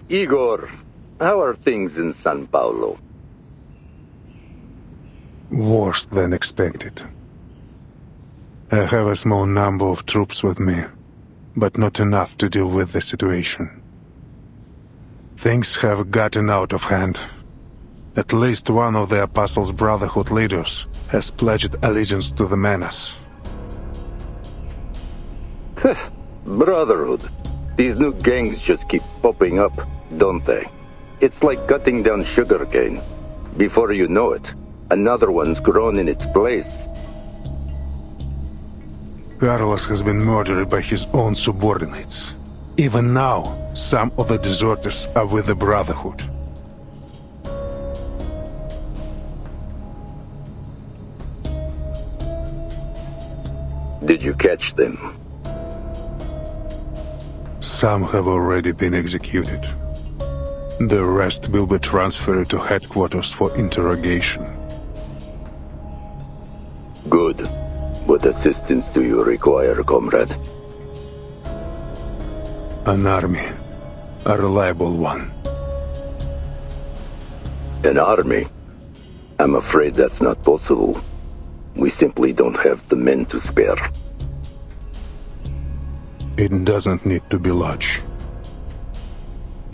Igor, how are things in San Paulo? Worse than expected. I have a small number of troops with me, but not enough to deal with the situation. Things have gotten out of hand. At least one of the Apostles' Brotherhood leaders has pledged allegiance to the menace. Brotherhood. These new gangs just keep popping up, don't they? It's like cutting down sugarcane. Before you know it, another one's grown in its place. Carlos has been murdered by his own subordinates. Even now, some of the deserters are with the Brotherhood. Did you catch them? Some have already been executed. The rest will be transferred to headquarters for interrogation. Good. What assistance do you require, comrade? An army. A reliable one. An army? I'm afraid that's not possible. We simply don't have the men to spare. It doesn't need to be large.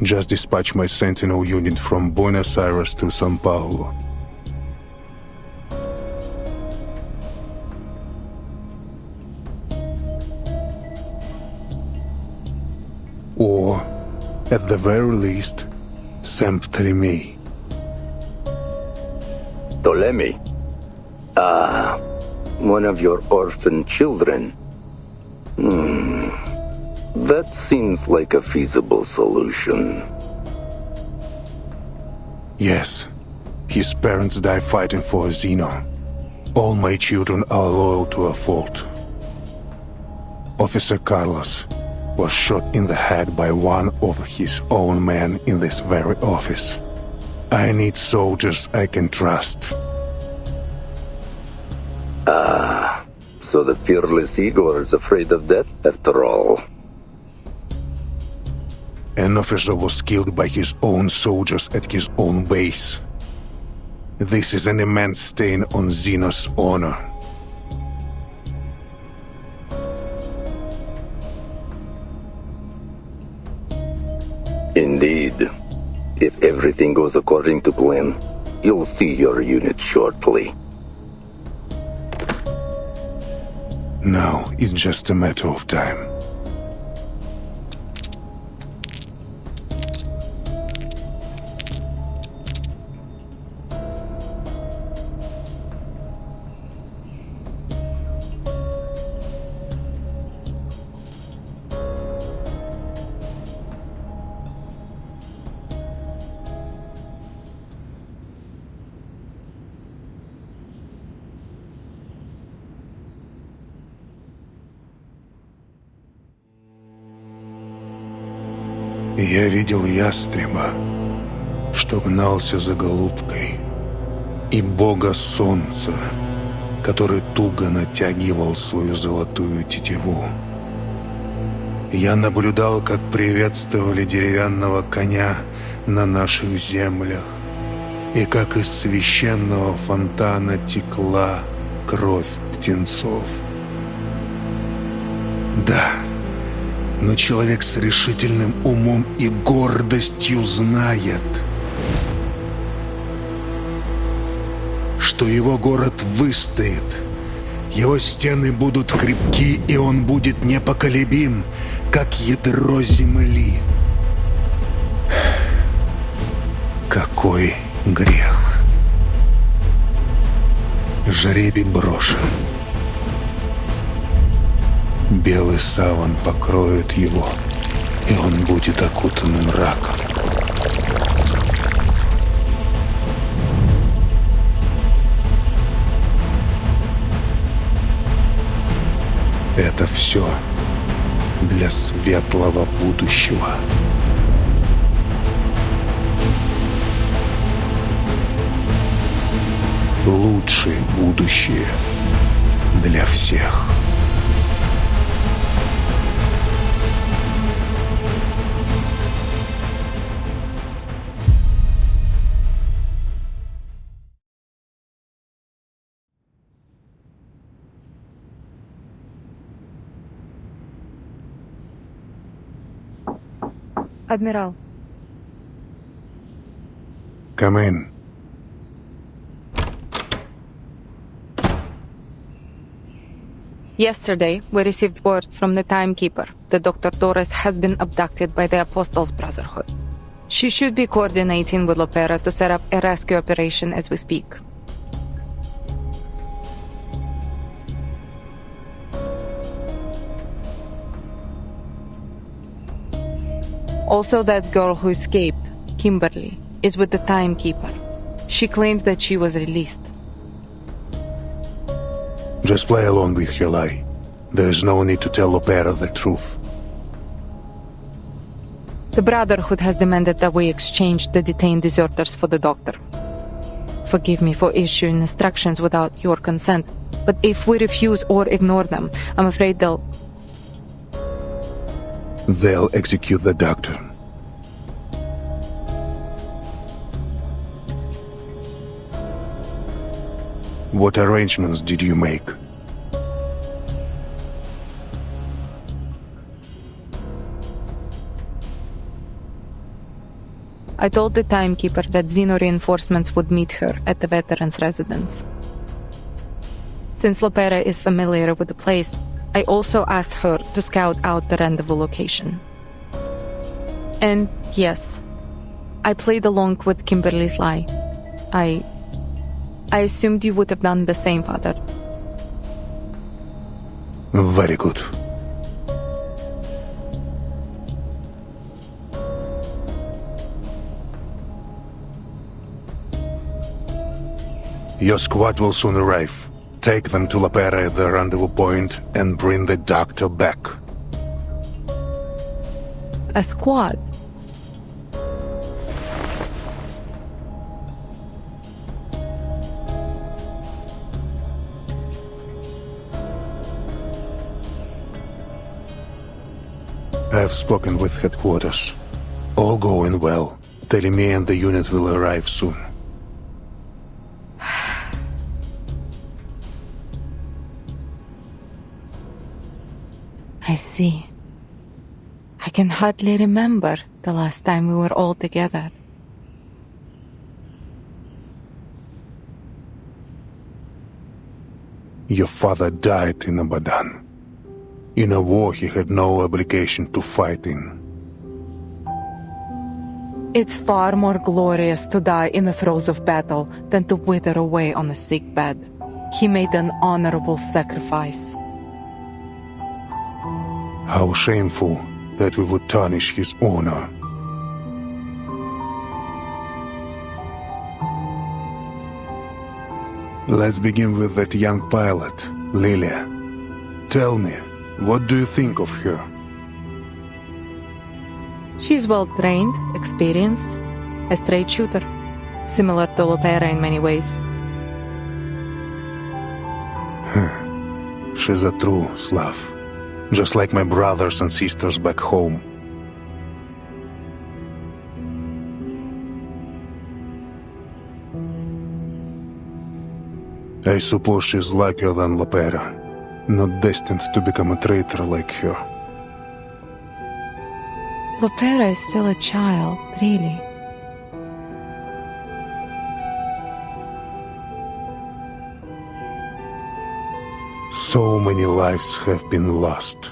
Just dispatch my Sentinel unit from Buenos Aires to São Paulo. Or, at the very least, Saint Remy. Ptolemy? Ah, one of your orphan children. That seems like a feasible solution. Yes. His parents died fighting for Zeno. All my children are loyal to a fault. Officer Carlos was shot in the head by one of his own men in this very office. I need soldiers I can trust. So the fearless Igor is afraid of death after all. An officer was killed by his own soldiers at his own base. This is an immense stain on Zeno's honor. Indeed. If everything goes according to plan, you'll see your unit shortly. Now it's just a matter of time. Я видел ястреба, что гнался за голубкой, и бога солнца, который туго натягивал свою золотую тетиву. Я наблюдал, как приветствовали деревянного коня на наших землях, и как из священного фонтана текла кровь птенцов. Да. Но человек с решительным умом и гордостью знает, что его город выстоит, его стены будут крепки, и он будет непоколебим, как ядро земли. Какой грех! Жребий брошен. Белый саван покроет его, и он будет окутан мраком. Это все для светлого будущего. Лучшее будущее для всех. Admiral, Come in. yesterday we received word from the timekeeper that Dr. Torres has been abducted by the Apostles' Brotherhood. She should be coordinating with Lopera to set up a rescue operation as we speak. Also, that girl who escaped, Kimberly, is with the timekeeper. She claims that she was released. Just play along with your lie. There is no need to tell Opera the truth. The Brotherhood has demanded that we exchange the detained deserters for the doctor. Forgive me for issuing instructions without your consent, but if we refuse or ignore them, I'm afraid they'll execute the doctor. What arrangements did you make? I told the timekeeper that Xeno reinforcements would meet her at the veteran's residence. Since Lopera is familiar with the place, I also asked her to scout out the rendezvous location. And yes, I played along with Kimberly's lie. I assumed you would have done the same, Father. Very good. Your squad will soon arrive. Take them to Lopera at the rendezvous point and bring the doctor back. A squad? I have spoken with headquarters. All going well. Teleme and the unit will arrive soon. I see. I can hardly remember the last time we were all together. Your father died in Abadan. In a war he had no obligation to fight in. It's far more glorious to die in the throes of battle than to wither away on a sick bed. He made an honorable sacrifice. How shameful that we would tarnish his honor. Let's begin with that young pilot, Lilia. Tell me, what do you think of her? She's well trained, experienced, a straight shooter, similar to Lopera in many ways. She's a true Slav, just like my brothers and sisters back home. I suppose she's luckier than Lopera, not destined to become a traitor like her. Lopera is still a child, really. So many lives have been lost.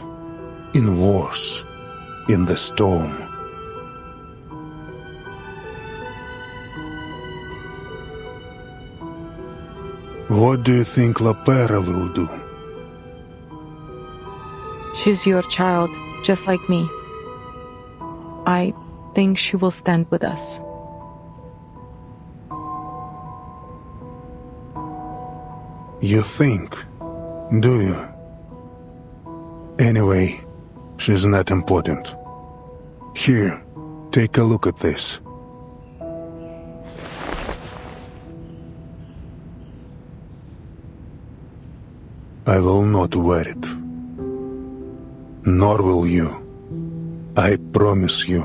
In wars, in the storm. What do you think Lopera will do? She's your child, just like me. I think she will stand with us. You think? Do you? Anyway, she's not important. Here, take a look at this. I will not wear it. Nor will you. I promise you,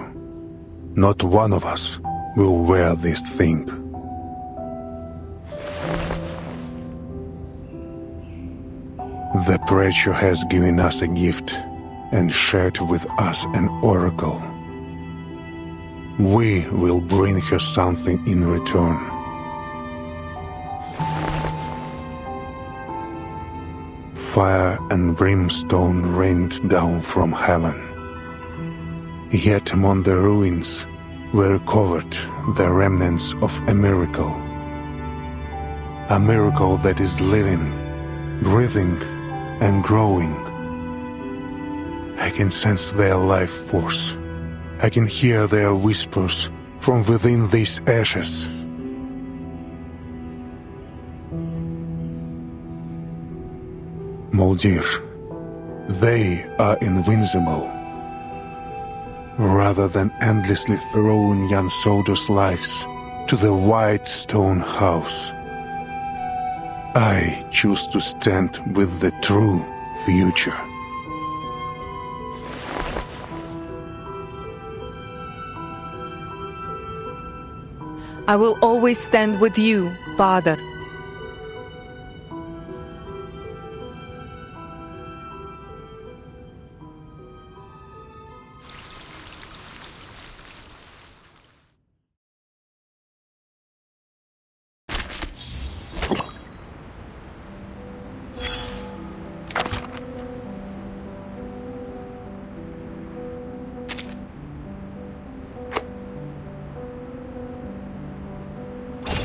not one of us will wear this thing. The preacher has given us a gift and shared with us an oracle. We will bring her something in return. Fire and brimstone rained down from heaven. Yet among the ruins were covered the remnants of a miracle. A miracle that is living, breathing, and growing. I can sense their life force. I can hear their whispers from within these ashes. Moldir, they are invincible. Rather than endlessly throwing young soldiers' lives to the white stone house, I choose to stand with the true future. I will always stand with you, Father.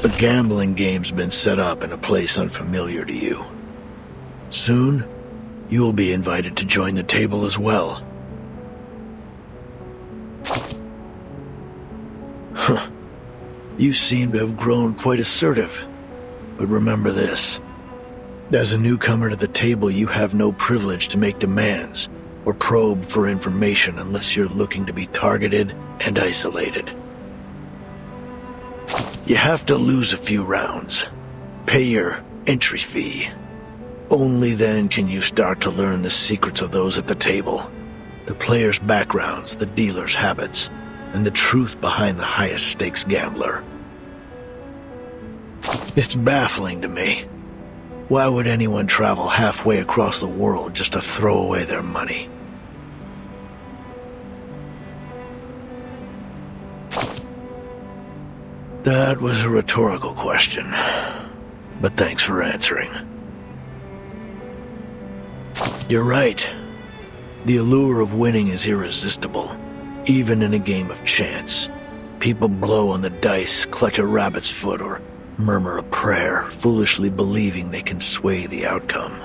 The gambling game's been set up in a place unfamiliar to you. Soon, you'll be invited to join the table as well. Huh. You seem to have grown quite assertive. But remember this. As a newcomer to the table, you have no privilege to make demands or probe for information unless you're looking to be targeted and isolated. You have to lose a few rounds. Pay your entry fee. Only then can you start to learn the secrets of those at the table. The players' backgrounds, the dealers' habits, and the truth behind the highest stakes gambler. It's baffling to me. Why would anyone travel halfway across the world just to throw away their money? That was a rhetorical question, but thanks for answering. You're right. The allure of winning is irresistible, even in a game of chance. People blow on the dice, clutch a rabbit's foot, or murmur a prayer, foolishly believing they can sway the outcome.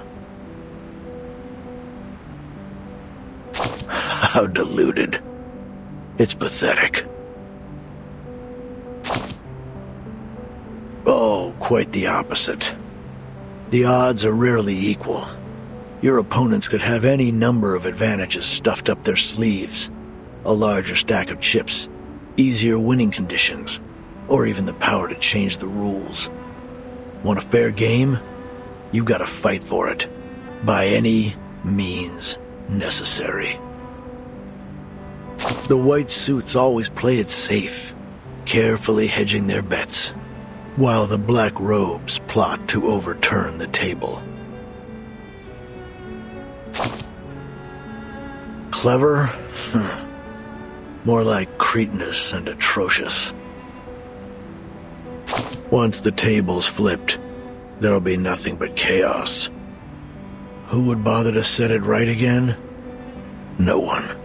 How deluded. It's pathetic. Oh, quite the opposite. The odds are rarely equal. Your opponents could have any number of advantages stuffed up their sleeves. A larger stack of chips, easier winning conditions, or even the power to change the rules. Want a fair game? You've got to fight for it, by any means necessary. The white suits always play it safe, carefully hedging their bets, while the black robes plot to overturn the table. Clever? More like cretinous and atrocious. Once the table's flipped, there'll be nothing but chaos. Who would bother to set it right again? No one.